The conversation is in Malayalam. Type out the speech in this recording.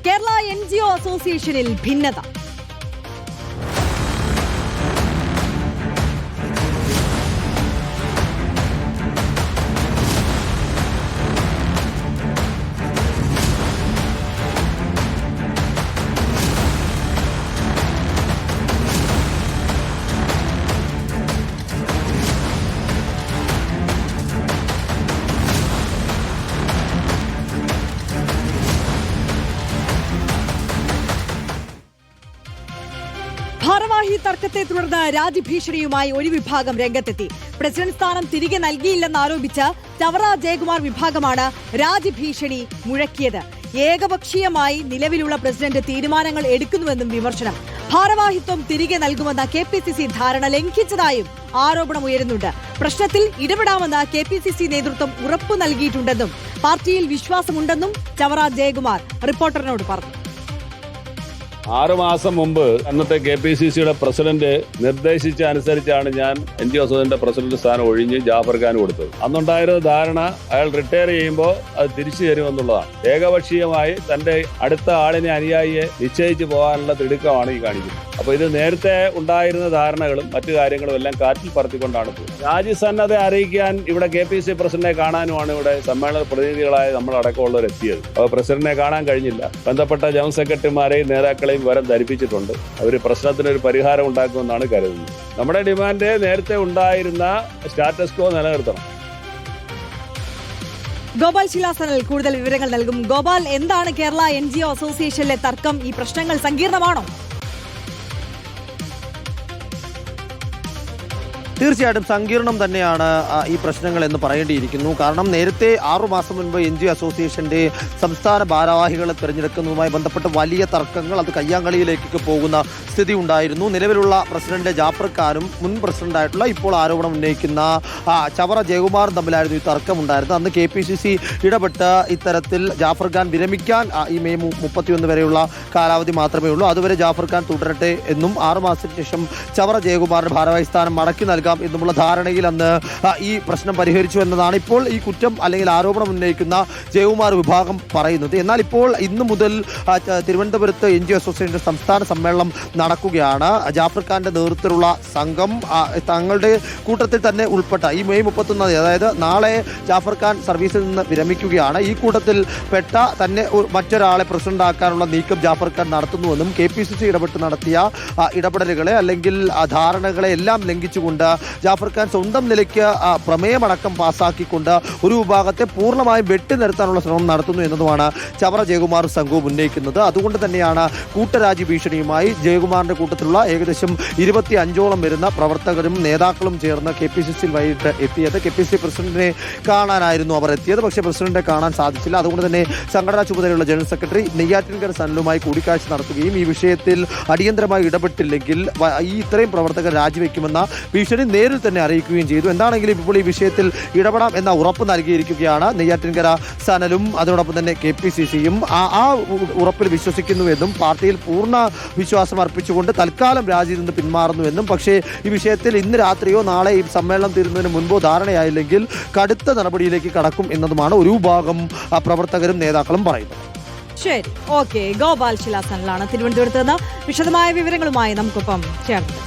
കേരള NGO അസോസിയേഷനിൽ ഭിന്നത. ഭാരവാഹി തർക്കത്തെ തുടർന്ന് രാജ്യഭീഷണിയുമായി ഒരു വിഭാഗം രംഗത്തെത്തി. പ്രസിഡന്റ് സ്ഥാനം തിരികെ നൽകിയില്ലെന്നാരോപിച്ച് ചവറ ജയകുമാർ വിഭാഗമാണ് രാജ്യഭീഷണി മുഴക്കിയത്. ഏകപക്ഷീയമായി നിലവിലുള്ള പ്രസിഡന്റ് തീരുമാനങ്ങൾ എടുക്കുന്നുവെന്നും വിമർശനം. ഭാരവാഹിത്വം തിരികെ നൽകുമെന്ന KPCC ധാരണ ലംഘിച്ചതായും ആരോപണമുയരുന്നുണ്ട്. പ്രശ്നത്തിൽ ഇടപെടാമെന്ന് KPCC നേതൃത്വം ഉറപ്പു നൽകിയിട്ടുണ്ടെന്നും പാർട്ടിയിൽ വിശ്വാസമുണ്ടെന്നും ചവറ ജയകുമാർ റിപ്പോർട്ടറിനോട് പറഞ്ഞു. 6 മാസം മുമ്പ് അന്നത്തെ KPCCയുടെ പ്രസിഡന്റ് നിർദ്ദേശിച്ച അനുസരിച്ചാണ് ഞാൻ NGO അസോസിയേഷന്റെ പ്രസിഡന്റ് സ്ഥാനം ഒഴിഞ്ഞ് ജാഫർ ഖാൻ കൊടുത്തത്. അന്നുണ്ടായിരുന്ന ധാരണ അയാൾ റിട്ടയർ ചെയ്യുമ്പോൾ അത് തിരിച്ചു തരുമെന്നുള്ളതാണ്. ഏകപക്ഷീയമായി തന്റെ അടുത്ത ആളിനെ അനുയായിയെ നിശ്ചയിച്ചു പോകാനുള്ള തിടുക്കമാണ് ഈ കാണിക്കുന്നത്. അപ്പൊ ഇത് നേരത്തെ ഉണ്ടായിരുന്ന ധാരണകളും മറ്റു കാര്യങ്ങളും എല്ലാം കാറ്റിൽ പറത്തിക്കൊണ്ടാണ് പോകുന്നത്. രാജ്യസന്നദ്ധ അറിയിക്കാൻ ഇവിടെ KPCC പ്രസിഡന്റിനെ കാണാനുമാണ് ഇവിടെ സമ്മേളന പ്രതിനിധികളായ നമ്മളടക്കമുള്ളവർ എത്തിയത്. അപ്പോൾ പ്രസിഡന്റിനെ കാണാൻ കഴിഞ്ഞില്ല. ബന്ധപ്പെട്ട ജനറൽ സെക്രട്ടറിമാരെയും നേതാക്കളെയും വരം ധരിപ്പിച്ചിട്ടുണ്ട്. അവർ പ്രശ്നത്തിനൊരു പരിഹാരം ഉണ്ടാക്കുമെന്നാണ് കരുതുന്നത്. നമ്മുടെ ഡിമാൻഡ് നേരത്തെ ഉണ്ടായിരുന്ന സ്റ്റാറ്റസ് കോ നിലനിർത്തണം. ഗോപാൽ ശിലാസനൽ കൂടുതൽ വിവരങ്ങൾ നൽകും. ഗോപാൽ, എന്താണ് കേരള NGO അസോസിയേഷനിലെ തർക്കം? ഈ പ്രശ്നങ്ങൾ സങ്കീർണമാണോ? തീർച്ചയായിട്ടും സങ്കീർണം തന്നെയാണ് ഈ പ്രശ്നങ്ങൾ എന്ന് പറയേണ്ടിയിരിക്കുന്നു. കാരണം നേരത്തെ 6 മാസം മുൻപ് NGO അസോസിയേഷന്റെ സംസ്ഥാന ഭാരവാഹികളെ തിരഞ്ഞെടുക്കുന്നതുമായി ബന്ധപ്പെട്ട് വലിയ തർക്കങ്ങൾ, അത് കയ്യാങ്കളിയിലേക്ക് പോകുന്ന സ്ഥിതി ഉണ്ടായിരുന്നു. നിലവിലുള്ള പ്രസിഡന്റ് ജാഫർ ഖാനും മുൻ പ്രസിഡന്റായിട്ടുള്ള ഇപ്പോൾ ആരോപണം ഉന്നയിക്കുന്ന ചവറ ജയകുമാറും തമ്മിലായിരുന്നു ഈ തർക്കം ഉണ്ടായിരുന്നത്. അന്ന് KPCC ഇടപെട്ട് ഇത്തരത്തിൽ ജാഫർ ഖാൻ വിരമിക്കാൻ ഈ മെയ് 31 വരെയുള്ള കാലാവധി മാത്രമേ ഉള്ളൂ. അതുവരെ ജാഫർ ഖാൻ തുടരട്ടെ എന്നും 6 മാസത്തിന് ശേഷം ചവറ ജയകുമാറിന് ഭാരവാഹി സ്ഥാനം മടക്കി നൽകാം എന്നുമുള്ള ധാരണയിൽ അന്ന് ഈ പ്രശ്നം പരിഹരിച്ചു എന്നതാണ് ഇപ്പോൾ ഈ കുറ്റം അല്ലെങ്കിൽ ആരോപണം ഉന്നയിക്കുന്ന ജയകുമാർ വിഭാഗം പറയുന്നത്. എന്നാൽ ഇപ്പോൾ ഇന്ന് മുതൽ തിരുവനന്തപുരത്ത് NGO അസോസിയേഷന്റെ സംസ്ഥാന സമ്മേളനം നടക്കുകയാണ്. ജാഫർ ഖാന്റെ നേതൃത്വത്തിലുള്ള സംഘം തങ്ങളുടെ കൂട്ടത്തിൽ തന്നെ ഉൾപ്പെട്ട ഈ മെയ് 31, അതായത് നാളെ ജാഫർ ഖാൻ സർവീസിൽ നിന്ന് വിരമിക്കുകയാണ്. ഈ കൂട്ടത്തിൽ പെട്ട തന്നെ മറ്റൊരാളെ പ്രസിഡന്റ് ആക്കാനുള്ള നീക്കം ജാഫർ ഖാൻ നടത്തുന്നുവെന്നും KPCC ഇടപെട്ട് നടത്തിയ ഇടപെടലുകളെ അല്ലെങ്കിൽ ധാരണകളെ എല്ലാം ലംഘിച്ചുകൊണ്ട് ജാഫർ ഖാൻ സ്വന്തം നിലയ്ക്ക് പ്രമേയമടക്കം പാസ്സാക്കിക്കൊണ്ട് ഒരു വിഭാഗത്തെ പൂർണ്ണമായും വെട്ടി നിർത്താനുള്ള ശ്രമം നടത്തുന്നു എന്നതുമാണ് ചവറ ജയകുമാർ സംഘവും ഉന്നയിക്കുന്നത്. അതുകൊണ്ട് തന്നെയാണ് കൂട്ടരാജ്യ ഭീഷണിയുമായി ജയകുമാറിന്റെ കൂട്ടത്തിലുള്ള ഏകദേശം 25ഓളം വരുന്ന പ്രവർത്തകരും നേതാക്കളും ചേർന്ന് KPCCയിൽ വൈകിട്ട് എത്തിയത്. KPCC പ്രസിഡന്റിനെ കാണാനായിരുന്നു അവർ എത്തിയത്. പക്ഷേ പ്രസിഡന്റിനെ കാണാൻ സാധിച്ചില്ല. അതുകൊണ്ട് തന്നെ സംഘടനാ ചുമതലയുള്ള ജനറൽ സെക്രട്ടറി നെയ്യാറ്റിൻകര സനലുമായി കൂടിക്കാഴ്ച നടത്തുകയും ഈ വിഷയത്തിൽ അടിയന്തരമായി ഇടപെട്ടില്ലെങ്കിൽ ഈ ഇത്രയും പ്രവർത്തകർ രാജിവെക്കുമെന്ന ഭീഷണി നേരിൽ തന്നെ അറിയിക്കുകയും ചെയ്തു. എന്താണെങ്കിലും ഇപ്പോൾ ഈ വിഷയത്തിൽ ഇടപെടാം എന്ന ഉറപ്പ് നൽകിയിരിക്കുകയാണ് നെയ്യാറ്റിൻകര സനലും അതോടൊപ്പം തന്നെ KPCCയും. ആ ഉറപ്പിൽ വിശ്വസിക്കുന്നുവെന്നും പാർട്ടിയിൽ പൂർണ്ണ വിശ്വാസം അർപ്പിച്ചുകൊണ്ട് തൽക്കാലം രാജിയിൽ നിന്ന് പിന്മാറുന്നുവെന്നും, പക്ഷേ ഈ വിഷയത്തിൽ ഇന്ന് രാത്രിയോ നാളെ ഈ സമ്മേളനം തീരുന്നതിന് മുൻപോ ധാരണയായില്ലെങ്കിൽ കടുത്ത നടപടിയിലേക്ക് കടക്കും എന്നതുമാണ് ഒരു വിഭാഗം പ്രവർത്തകരും നേതാക്കളും പറയുന്നത്. ശരി, ഓക്കെ. ഗോപാൽ ശിലാസനലാണ് തിരുവനന്തപുരത്ത് നിന്ന് വിശദമായ വിവരങ്ങളുമായി നമുക്കൊപ്പം ചേർന്നത്.